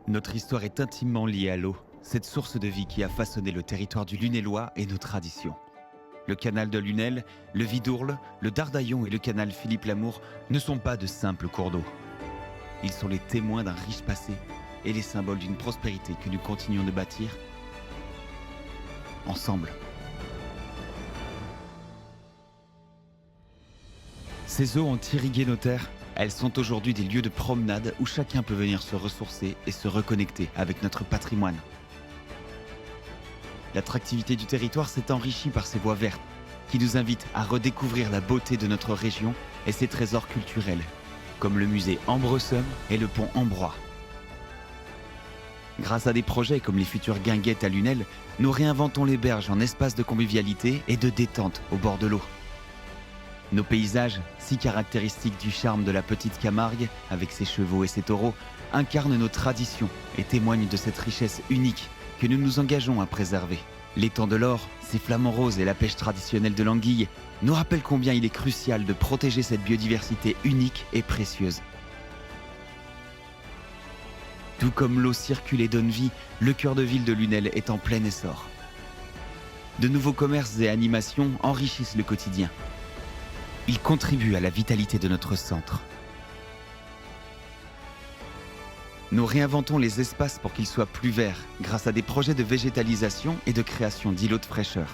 Notre histoire est intimement liée à l'eau, cette source de vie qui a façonné le territoire du Lunellois et nos traditions. Le canal de Lunel, le Vidourle, le Dardaillon et le canal Philippe-Lamour ne sont pas de simples cours d'eau. Ils sont les témoins d'un riche passé et les symboles d'une prospérité que nous continuons de bâtir ensemble. Ces eaux ont irrigué nos terres. Elles sont aujourd'hui des lieux de promenade où chacun peut venir se ressourcer et se reconnecter avec notre patrimoine. L'attractivité du territoire s'est enrichie par ces voies vertes qui nous invitent à redécouvrir la beauté de notre région et ses trésors culturels, comme le musée Ambreseum et le pont Ambroix. Grâce à des projets comme les futures guinguettes à Lunel, nous réinventons les berges en espaces de convivialité et de détente au bord de l'eau. Nos paysages, si caractéristiques du charme de la petite Camargue, avec ses chevaux et ses taureaux, incarnent nos traditions et témoignent de cette richesse unique que nous nous engageons à préserver. L'étang de l'Or, ses flamants roses et la pêche traditionnelle de l'anguille nous rappellent combien il est crucial de protéger cette biodiversité unique et précieuse. Tout comme l'eau circule et donne vie, le cœur de ville de Lunel est en plein essor. De nouveaux commerces et animations enrichissent le quotidien. Ils contribuent à la vitalité de notre centre. Nous réinventons les espaces pour qu'ils soient plus verts grâce à des projets de végétalisation et de création d'îlots de fraîcheur.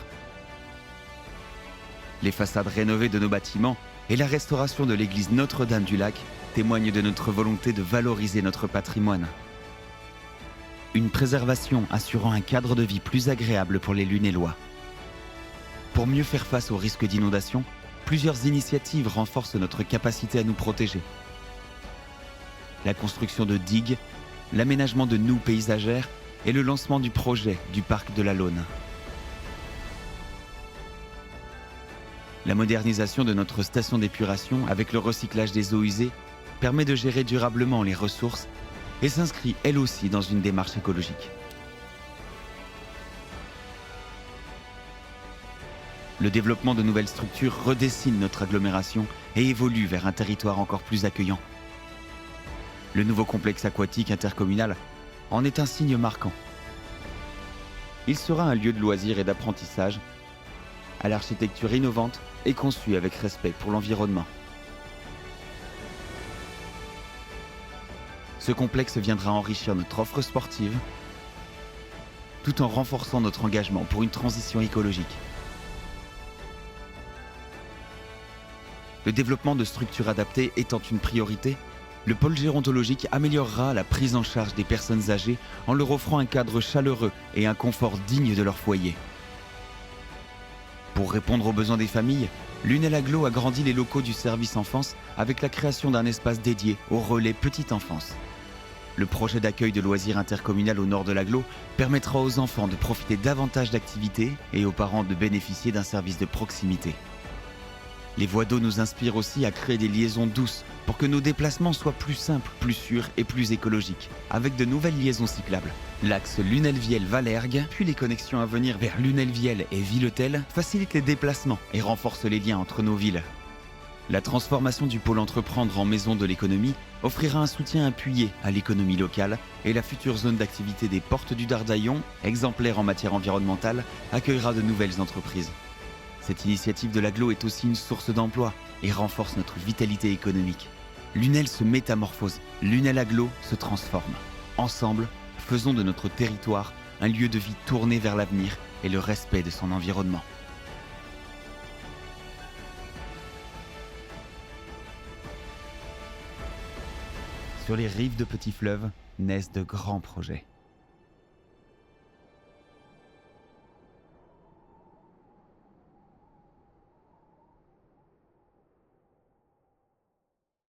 Les façades rénovées de nos bâtiments et la restauration de l'église Notre-Dame-du-Lac témoignent de notre volonté de valoriser notre patrimoine. Une préservation assurant un cadre de vie plus agréable pour les Lunellois. Pour mieux faire face aux risques d'inondation, plusieurs initiatives renforcent notre capacité à nous protéger. La construction de digues, l'aménagement de noues paysagères et le lancement du projet du parc de la Laune. La modernisation de notre station d'épuration avec le recyclage des eaux usées permet de gérer durablement les ressources et s'inscrit elle aussi dans une démarche écologique. Le développement de nouvelles structures redessine notre agglomération et évolue vers un territoire encore plus accueillant. Le nouveau complexe aquatique intercommunal en est un signe marquant. Il sera un lieu de loisirs et d'apprentissage, à l'architecture innovante et conçue avec respect pour l'environnement. Ce complexe viendra enrichir notre offre sportive, tout en renforçant notre engagement pour une transition écologique. Le développement de structures adaptées étant une priorité, le pôle gérontologique améliorera la prise en charge des personnes âgées en leur offrant un cadre chaleureux et un confort digne de leur foyer. Pour répondre aux besoins des familles, Lunel Agglo agrandit les locaux du service enfance avec la création d'un espace dédié au relais petite enfance. Le projet d'accueil de loisirs intercommunal au nord de l'Agglo permettra aux enfants de profiter davantage d'activités et aux parents de bénéficier d'un service de proximité. Les voies d'eau nous inspirent aussi à créer des liaisons douces pour que nos déplacements soient plus simples, plus sûrs et plus écologiques, avec de nouvelles liaisons cyclables. L'axe Lunel-Vielle-Valergue, puis les connexions à venir vers Lunel-Vielle et Villetel facilitent les déplacements et renforcent les liens entre nos villes. La transformation du pôle entreprendre en maison de l'économie offrira un soutien appuyé à l'économie locale et la future zone d'activité des Portes du Dardaillon, exemplaire en matière environnementale, accueillera de nouvelles entreprises. Cette initiative de l'Agglo est aussi une source d'emploi et renforce notre vitalité économique. Lunel se métamorphose, Lunel Agglo se transforme. Ensemble, faisons de notre territoire un lieu de vie tourné vers l'avenir et le respect de son environnement. Sur les rives de petits fleuves naissent de grands projets.